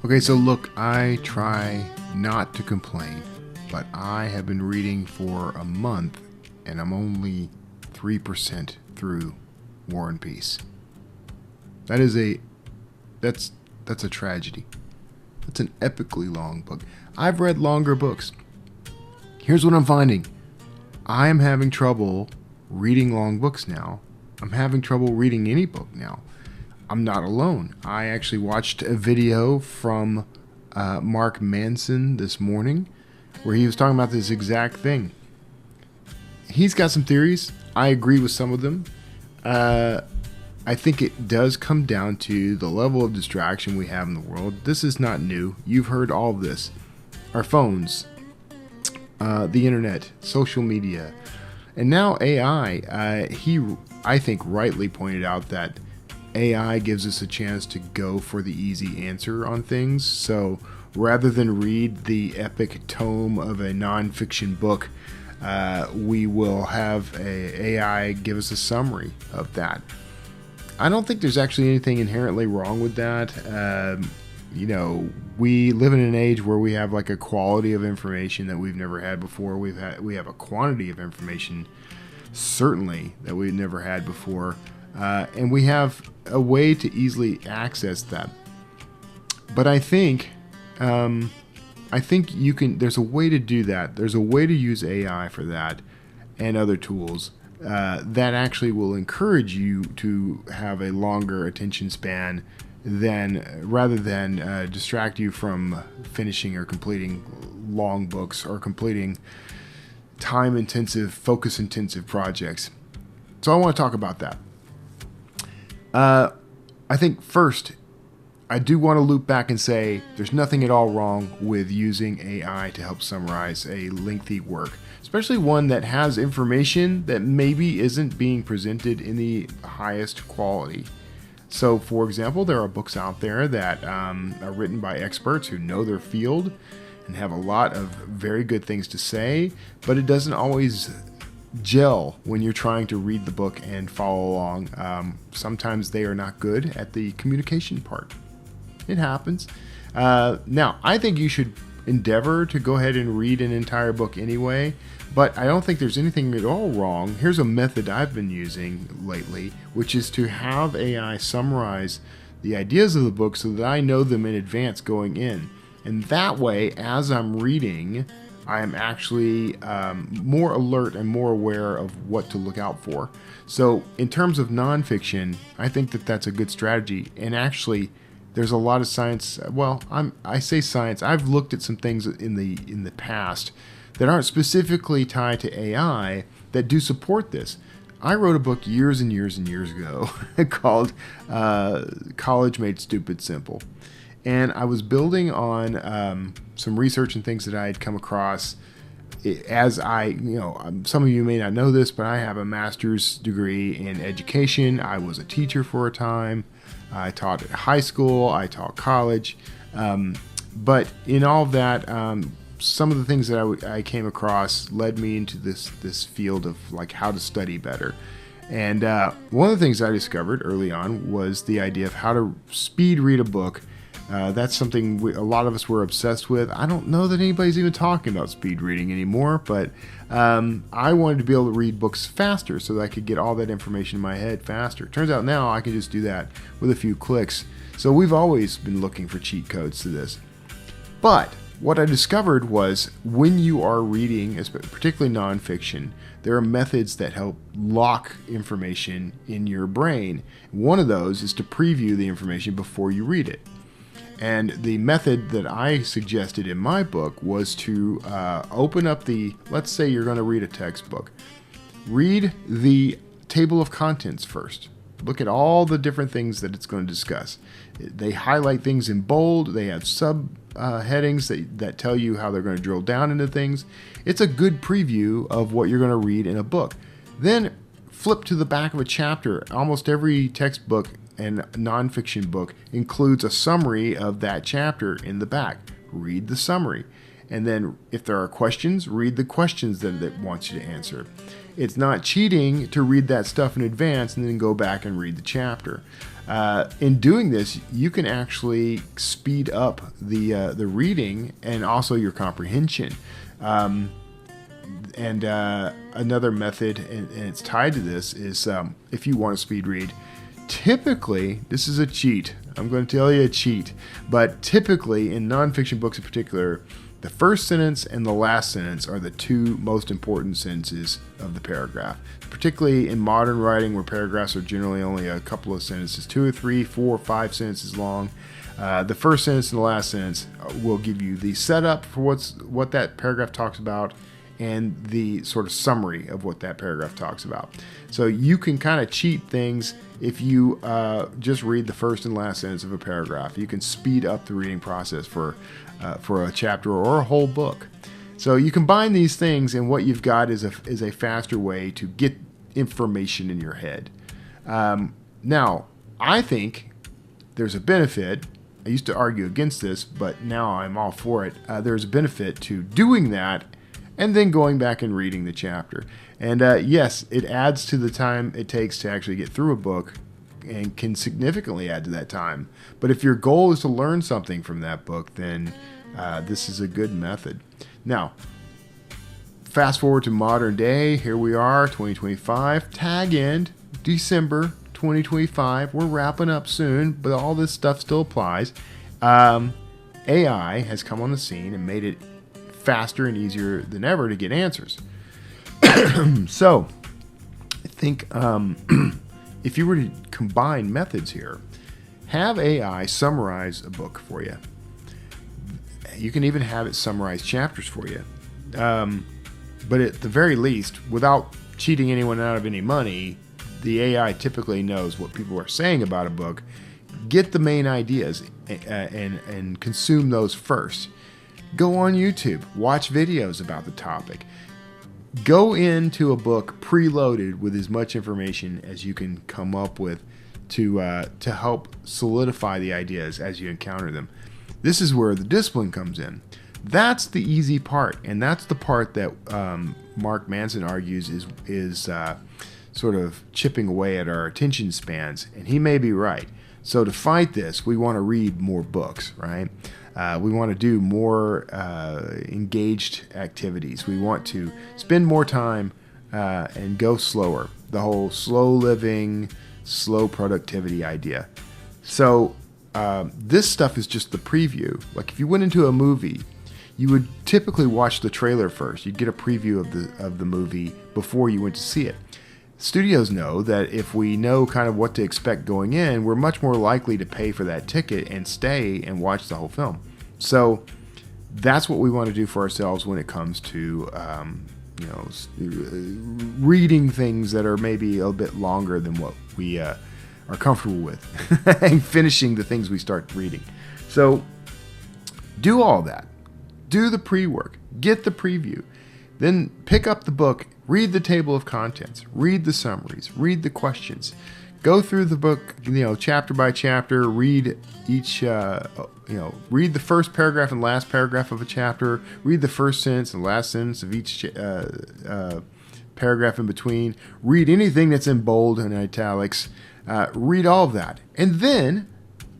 Okay, so look, I try not to complain, but I have been reading for a month and I'm only 3% through War and Peace. That's a tragedy. That's an epically long book. I've read longer books. Here's what I'm finding. I am having trouble reading long books now. I'm having trouble reading any book now. I'm not alone. I actually watched a video from Mark Manson this morning where he was talking about this exact thing. He's got some theories. I agree with some of them. I think it does come down to the level of distraction we have in the world. This is not new. You've heard all of this. Our phones, the internet, social media, and now AI. I think, rightly pointed out that AI gives us a chance to go for the easy answer on things. So rather than read the epic tome of a nonfiction book, we will have AI give us a summary of that. I don't think there's actually anything inherently wrong with that. We live in an age where we have like a quality of information that we've never had before. We have a quantity of information, certainly, that we've never had before. And we have a way to easily access that. But I think you can. There's a way to do that. There's a way to use AI for that and other tools that actually will encourage you to have a longer attention span rather than distract you from finishing or completing long books or completing time-intensive, focus-intensive projects. So I want to talk about that. I think first, I do want to loop back and say there's nothing at all wrong with using AI to help summarize a lengthy work, especially one that has information that maybe isn't being presented in the highest quality. So, for example, there are books out there that are written by experts who know their field and have a lot of very good things to say, but it doesn't always gel when you're trying to read the book and follow along. Sometimes they are not good at the communication part. It happens. Now, I think you should endeavor to go ahead and read an entire book anyway, but I don't think there's anything at all wrong. Here's a method I've been using lately, which is to have AI summarize the ideas of the book so that I know them in advance going in. And that way, as I'm reading, I am actually more alert and more aware of what to look out for. So in terms of nonfiction, I think that that's a good strategy. And actually, there's a lot of science. Well, I say science. I've looked at some things in the past that aren't specifically tied to AI that do support this. I wrote a book years and years and years ago called College Made Stupid Simple. And I was building on some research and things that I had come across as some of you may not know this, but I have a master's degree in education. I was a teacher for a time. I taught at high school. I taught college. But in all of that, some of the things that I came across led me into this field of like how to study better. And one of the things I discovered early on was the idea of how to speed read a book. That's something a lot of us were obsessed with. I don't know that anybody's even talking about speed reading anymore, but I wanted to be able to read books faster so that I could get all that information in my head faster. Turns out now I can just do that with a few clicks. So we've always been looking for cheat codes to this. But what I discovered was when you are reading, particularly nonfiction, there are methods that help lock information in your brain. One of those is to preview the information before you read it. And the method that I suggested in my book was to open up let's say you're going to read a textbook. Read the table of contents first. Look at all the different things that it's going to discuss. They highlight things in bold. They have headings that tell you how they're going to drill down into things. It's a good preview of what you're going to read in a book. Then flip to the back of a chapter. Almost every textbook and nonfiction book includes a summary of that chapter in the back. Read the summary. And then if there are questions, read the questions that it wants you to answer. It's not cheating to read that stuff in advance and then go back and read the chapter. In doing this, you can actually speed up the reading and also your comprehension. And another method, and it's tied to this, is if you want to speed read, typically, this is a cheat. I'm going to tell you a cheat. But typically, in nonfiction books in particular, the first sentence and the last sentence are the two most important sentences of the paragraph. Particularly in modern writing, where paragraphs are generally only a couple of sentences, 2 or 3, 4 or 5 sentences long. The first sentence and the last sentence will give you the setup for what that paragraph talks about and the sort of summary of what that paragraph talks about. So you can kind of cheat things if you just read the first and last sentence of a paragraph. You can speed up the reading process for a chapter or a whole book. So you combine these things, and what you've got is a faster way to get information in your head. Now, I think there's a benefit. I used to argue against this, but now I'm all for it. There's a benefit to doing that and then going back and reading the chapter. And yes, it adds to the time it takes to actually get through a book and can significantly add to that time. But if your goal is to learn something from that book, then this is a good method. Now, fast forward to modern day. Here we are, 2025. Tag end, December 2025. We're wrapping up soon, but all this stuff still applies. AI has come on the scene and made it faster and easier than ever to get answers. So, I think if you were to combine methods here, have AI summarize a book for you. You can even have it summarize chapters for you. But at the very least, without cheating anyone out of any money, the AI typically knows what people are saying about a book. Get the main ideas and consume those first. Go on YouTube, watch videos about the topic. Go into a book preloaded with as much information as you can come up with to help solidify the ideas as you encounter them. This is where the discipline comes in. That's the easy part, and that's the part that Mark Manson argues is sort of chipping away at our attention spans, and he may be right. So to fight this, we want to read more books, right? We want to do more engaged activities. We want to spend more time and go slower. The whole slow living, slow productivity idea. So this stuff is just the preview. Like if you went into a movie, you would typically watch the trailer first. You'd get a preview of the movie before you went to see it. Studios know that if we know kind of what to expect going in, we're much more likely to pay for that ticket and stay and watch the whole film. So that's what we want to do for ourselves when it comes to reading things that are maybe a bit longer than what we are comfortable with and finishing the things we start reading. So do all that. Do the pre-work. Get the preview. Then pick up the book, read the table of contents, read the summaries, read the questions. Go through the book, chapter by chapter, read each, read the first paragraph and last paragraph of a chapter, read the first sentence and last sentence of each paragraph in between, read anything that's in bold and italics, read all of that. And then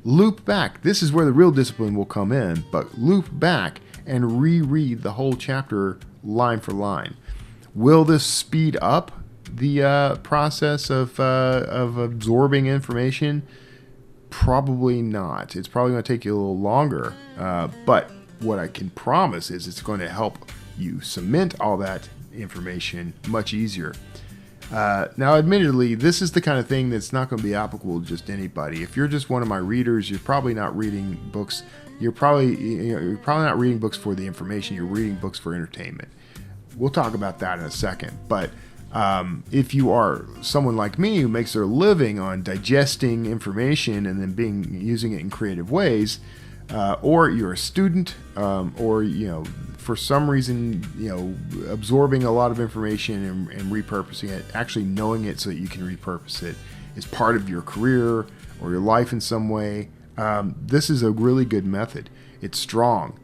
loop back. This is where the real discipline will come in, but loop back and reread the whole chapter line for line. Will this speed up the process of absorbing information? Probably not. It's probably going to take you a little longer. But what I can promise is it's going to help you cement all that information much easier. Now, admittedly, this is the kind of thing that's not going to be applicable to just anybody. If you're just one of my readers, you're probably not reading books. You're probably not reading books for the information. You're reading books for entertainment. We'll talk about that in a second. But if you are someone like me who makes their living on digesting information and then using it in creative ways, or you're a student, or for some reason absorbing a lot of information and repurposing it, actually knowing it so that you can repurpose it is part of your career or your life in some way. This is a really good method. It's strong.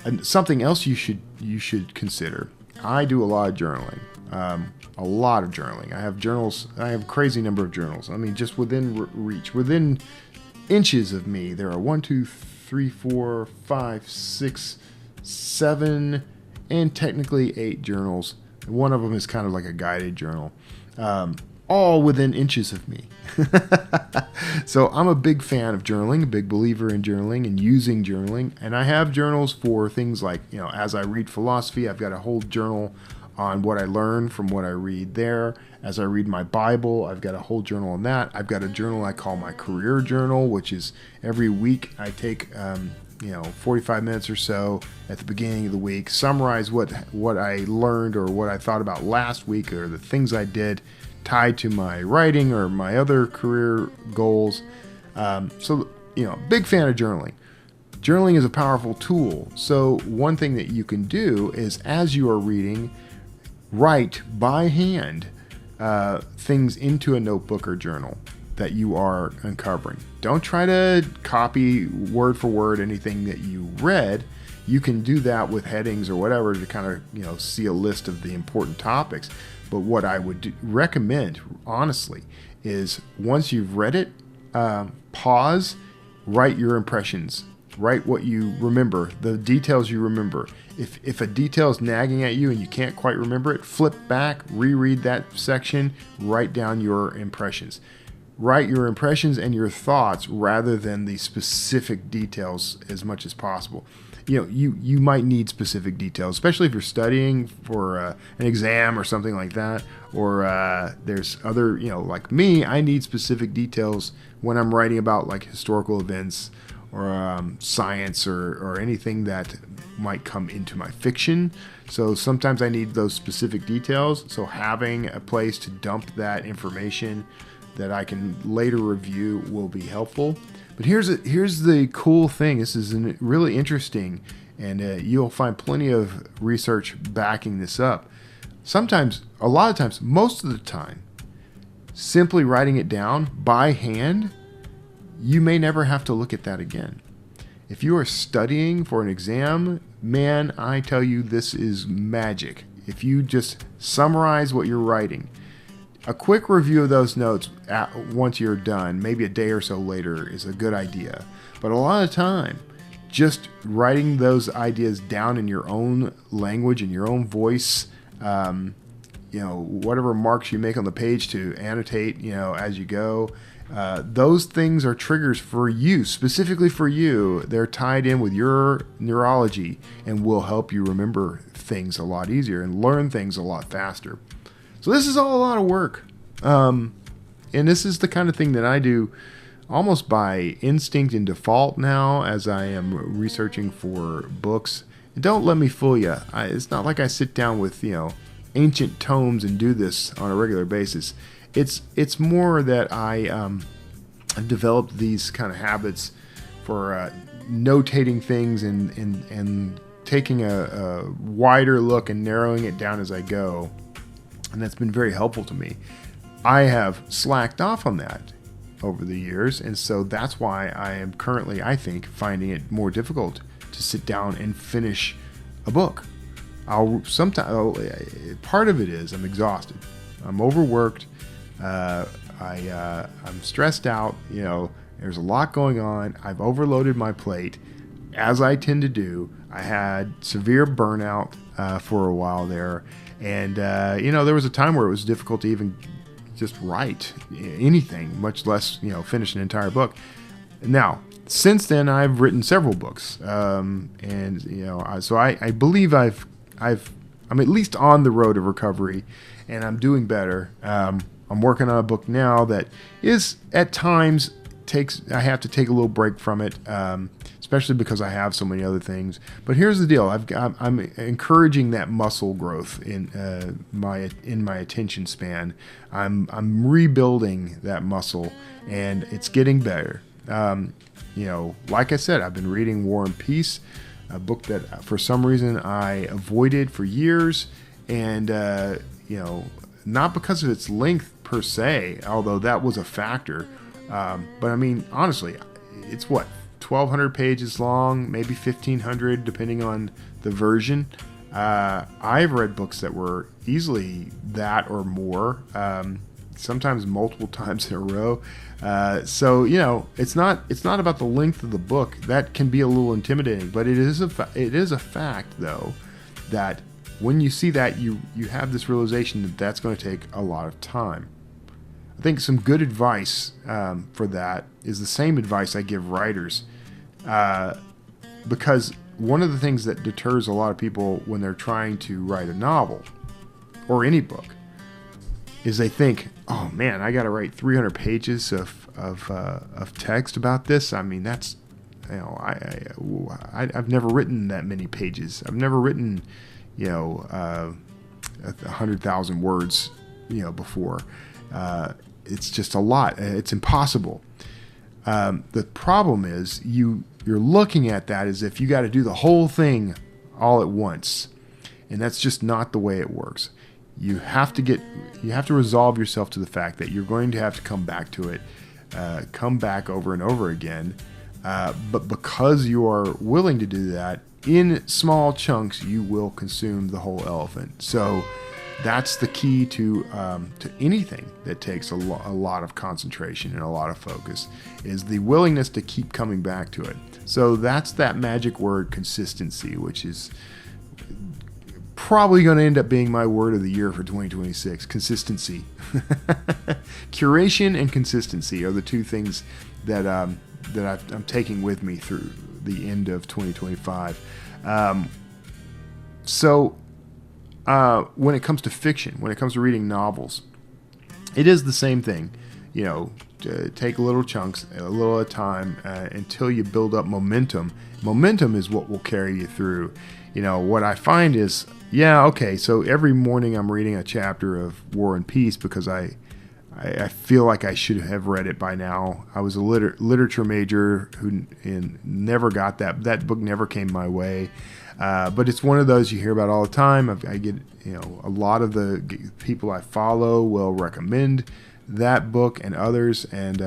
And something else you should consider. I do a lot of journaling. A lot of journaling. I have journals. I have a crazy number of journals. I mean, just within reach, within inches of me, there are 1, 2, 3, 4, 5, 6, 7, and technically 8 journals. One of them is kind of like a guided journal, all within inches of me. So I'm a big fan of journaling, a big believer in journaling and using journaling. And I have journals for things like, as I read philosophy, I've got a whole journal on what I learn from what I read there. As I read my Bible, I've got a whole journal on that. I've got a journal I call my career journal, which is every week I take 45 minutes or so at the beginning of the week, summarize what I learned or what I thought about last week or the things I did tied to my writing or my other career goals. Big fan of journaling. Journaling is a powerful tool. So one thing that you can do is, as you are reading, write by hand things into a notebook or journal that you are uncovering. Don't try to copy word for word anything that you read. You can do that with headings or whatever to kind of see a list of the important topics. But what I would recommend, honestly, is once you've read it, pause, write your impressions. Write what you remember, the details you remember. If a detail is nagging at you and you can't quite remember it, flip back, reread that section, write down your impressions. Write your impressions and your thoughts rather than the specific details as much as possible. You might need specific details, especially if you're studying for an exam or something like that. Or there's other, like me, I need specific details when I'm writing about like historical events or science or anything that might come into my fiction. So sometimes I need those specific details. So having a place to dump that information that I can later review will be helpful. But here's the cool thing. This is really interesting, and you'll find plenty of research backing this up. Sometimes, a lot of times, most of the time, simply writing it down by hand, you may never have to look at that again. If you are studying for an exam, man, I tell you, this is magic. If you just summarize what you're writing, a quick review of those notes once you're done, maybe a day or so later, is a good idea. But a lot of time, just writing those ideas down in your own language, in your own voice, whatever marks you make on the page to annotate, as you go, those things are triggers for you, specifically for you. They're tied in with your neurology and will help you remember things a lot easier and learn things a lot faster. So this is all a lot of work. And this is the kind of thing that I do almost by instinct and default now as I am researching for books. And don't let me fool you. It's not like I sit down with, ancient tomes and do this on a regular basis. It's more that I've developed these kind of habits for notating things and taking a wider look and narrowing it down as I go. And that's been very helpful to me. I have slacked off on that over the years, and so that's why I am currently, I think, finding it more difficult to sit down and finish a book. Part of it is I'm exhausted. I'm overworked. I'm stressed out. There's a lot going on. I've overloaded my plate, as I tend to do. I had severe burnout for a while there. And, there was a time where it was difficult to even just write anything, much less, finish an entire book. Now, since then, I've written several books. So I believe I'm at least on the road of recovery, and I'm doing better. I'm working on a book now that is, at times, I have to take a little break from it, especially because I have so many other things. But here's the deal: I'm encouraging that muscle growth in my attention span. I'm rebuilding that muscle, and it's getting better. Like I said, I've been reading War and Peace, a book that for some reason I avoided for years, and not because of its length per se, although that was a factor. But I mean, honestly, it's 1,200 pages long, maybe 1,500, depending on the version. I've read books that were easily that or more, sometimes multiple times in a row. So it's not about the length of the book. That can be a little intimidating, but it is a fact though that when you see that, you have this realization that that's going to take a lot of time. I think some good advice for that is the same advice I give writers, because one of the things that deters a lot of people when they're trying to write a novel or any book is they think, oh man, I got to write 300 pages of text about this. I mean, that's, I've never written that many pages. I've never written 100,000 words before. It's just a lot. It's impossible. The problem is you're looking at that as if you got to do the whole thing all at once, and that's just not the way it works. You have to resolve yourself to the fact that you're going to have to come back to it, come back over and over again. But because you are willing to do that in small chunks, you will consume the whole elephant. So that's the key to anything that takes a lot of concentration and a lot of focus, is the willingness to keep coming back to it. So that's that magic word, consistency, which is probably going to end up being my word of the year for 2026. Consistency. Curation and consistency are the two things that I'm taking with me through the end of 2025. When it comes to fiction, when it comes to reading novels, it is the same thing. Take little chunks, a little at a time, until you build up momentum. Momentum is what will carry you through. What I find is, so every morning I'm reading a chapter of War and Peace because I feel like I should have read it by now. I was a literature major who never got that. That book never came my way. But it's one of those you hear about all the time. I get, a lot of the people I follow will recommend that book and others. And,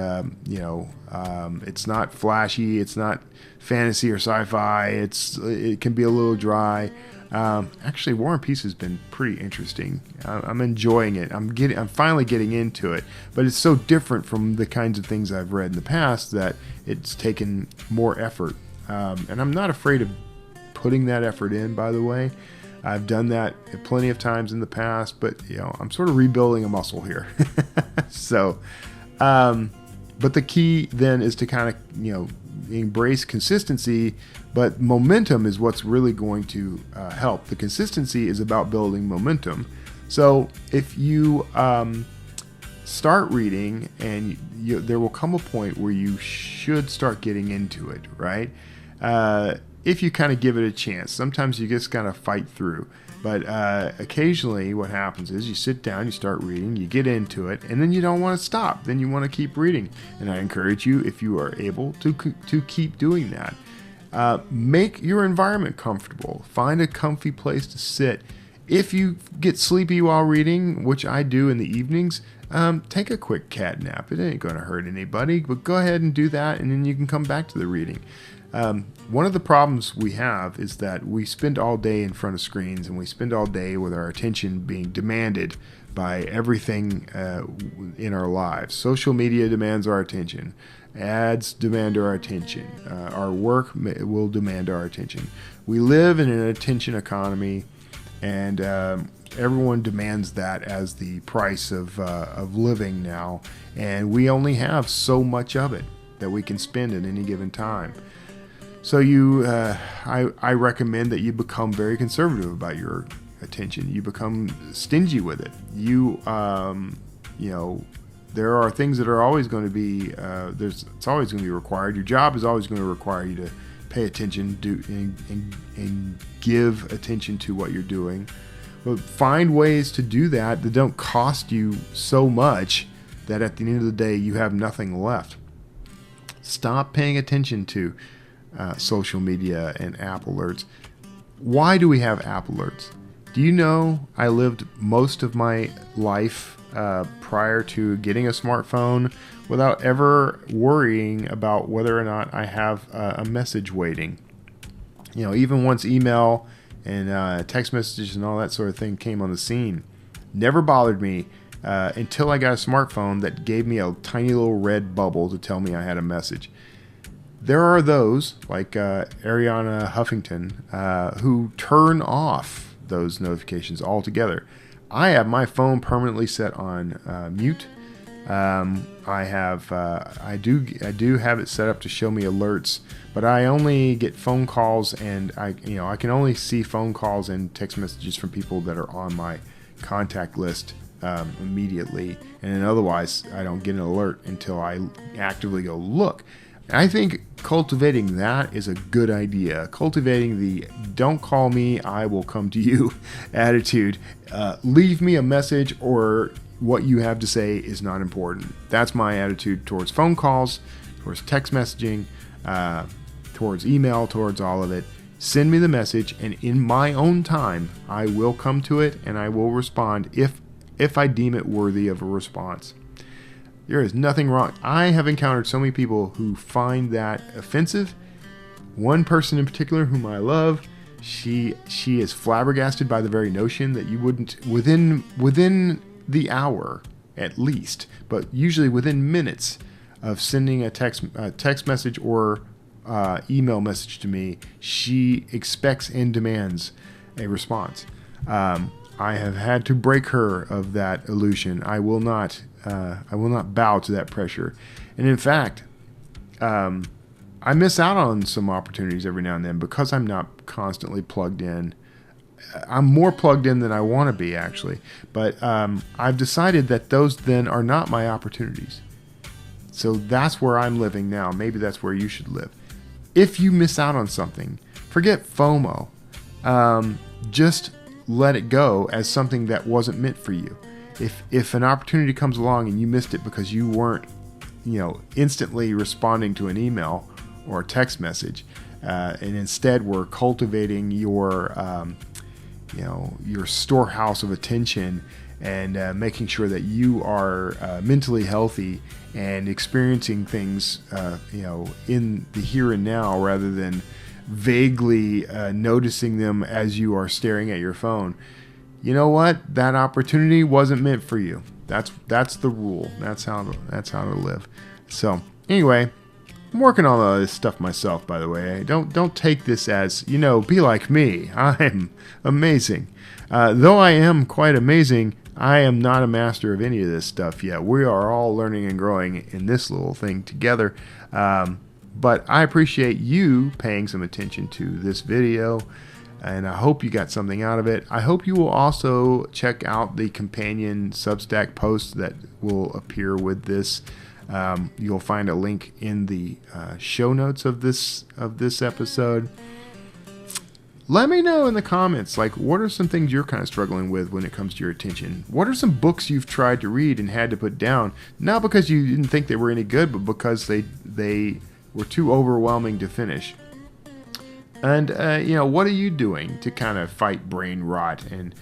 it's not flashy. It's not fantasy or sci-fi. It can be a little dry. Actually, War and Peace has been pretty interesting. I'm enjoying it. I'm finally getting into it, but it's so different from the kinds of things I've read in the past that it's taken more effort. And I'm not afraid of putting that effort in, by the way. I've done that plenty of times in the past, but I'm sort of rebuilding a muscle here. So, but the key then is to kind of, embrace consistency, but momentum is what's really going to help. The consistency is about building momentum. So if you start reading, and there will come a point where you should start getting into it, right? If you kind of give it a chance. Sometimes you just kind of fight through. But occasionally what happens is you sit down, you start reading, you get into it, and then you don't want to stop. Then you want to keep reading. And I encourage you, if you are able, to keep doing that. Make your environment comfortable. Find a comfy place to sit. If you get sleepy while reading, which I do in the evenings, take a quick cat nap. It ain't going to hurt anybody, but go ahead and do that, and then you can come back to the reading. One of the problems we have is that we spend all day in front of screens, and we spend all day with our attention being demanded by everything in our lives. Social media demands our attention. Ads demand our attention. Our work will demand our attention. We live in an attention economy, and everyone demands that as the price of living now. And we only have so much of it that we can spend at any given time. So I recommend that you become very conservative about your attention. You become stingy with it. There are things that are always going to be, it's always going to be required. Your job is always going to require you to pay attention, and give attention to what you're doing. But find ways to do that don't cost you so much that at the end of the day you have nothing left. Stop paying attention to social media and app alerts. Why do we have app alerts? Do you know I lived most of my life prior to getting a smartphone without ever worrying about whether or not I have a message waiting? Even once email and text messages and all that sort of thing came on the scene. Never bothered me until I got a smartphone that gave me a tiny little red bubble to tell me I had a message. There are those, like Ariana Huffington, who turn off those notifications altogether. I have my phone permanently set on mute. I do have it set up to show me alerts, but I only get phone calls, and I can only see phone calls and text messages from people that are on my contact list immediately, and then otherwise I don't get an alert until I actively go look. I think cultivating that is a good idea. Cultivating the "don't call me, I will come to you" attitude. Leave me a message, or what you have to say is not important. That's my attitude towards phone calls, towards text messaging, towards email, towards all of it. Send me the message, and in my own time, I will come to it and I will respond if I deem it worthy of a response. There is nothing wrong. I have encountered so many people who find that offensive. One person in particular whom I love, she is flabbergasted by the very notion that you wouldn't, within the hour at least, but usually within minutes of sending a text message or email message to me, she expects and demands a response. I have had to break her of that illusion. I will not bow to that pressure. And in fact, I miss out on some opportunities every now and then because I'm not constantly plugged in. I'm more plugged in than I want to be, actually. But I've decided that those then are not my opportunities. So that's where I'm living now. Maybe that's where you should live. If you miss out on something, forget FOMO. Just let it go as something that wasn't meant for you. If an opportunity comes along and you missed it because you weren't, instantly responding to an email or a text message, and instead were cultivating your storehouse of attention and making sure that you are mentally healthy and experiencing things, in the here and now rather than vaguely noticing them as you are staring at your phone. You know what? That opportunity wasn't meant for you. That's the rule. That's how to live. So anyway, I'm working on all this stuff myself, by the way. Don't take this as, be like me. I'm amazing. Though I am quite amazing, I am not a master of any of this stuff yet. We are all learning and growing in this little thing together. But I appreciate you paying some attention to this video, and I hope you got something out of it. I hope you will also check out the companion Substack post that will appear with this. You'll find a link in the show notes of this episode. Let me know in the comments, what are some things you're kind of struggling with when it comes to your attention? What are some books you've tried to read and had to put down, not because you didn't think they were any good, but because they were too overwhelming to finish? And what are you doing to kind of fight brain rot and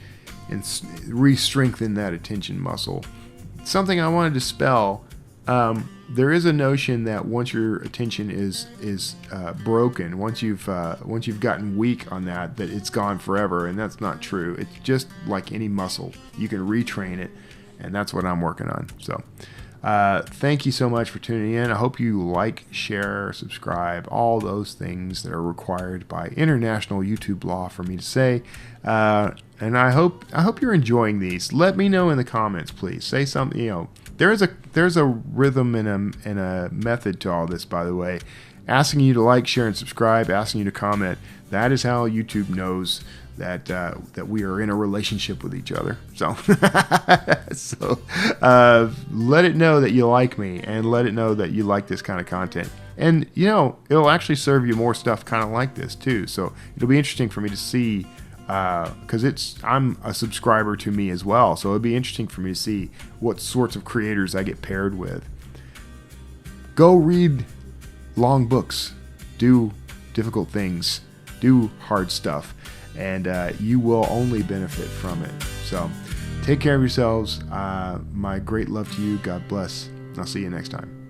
re-strengthen that attention muscle? Something I want to dispel. There is a notion that once your attention is broken, once you've gotten weak on that it's gone forever, and that's not true. It's just like any muscle. You can retrain it, and that's what I'm working on. So thank you so much for tuning in. I hope you like, share, subscribe, all those things that are required by international YouTube law for me to say. And I hope you're enjoying these. Let me know in the comments, please. Say something. There's a rhythm and a method to all this, by the way. Asking you to like, share, and subscribe, asking you to comment. That is how YouTube knows that we are in a relationship with each other. So, let it know that you like me, and let it know that you like this kind of content. And it'll actually serve you more stuff kind of like this too. So it'll be interesting for me to see, because I'm a subscriber to me as well. So it'll be interesting for me to see what sorts of creators I get paired with. Go read long books, do difficult things, do hard stuff, and you will only benefit from it. So take care of yourselves. My great love to you. God bless. I'll see you next time.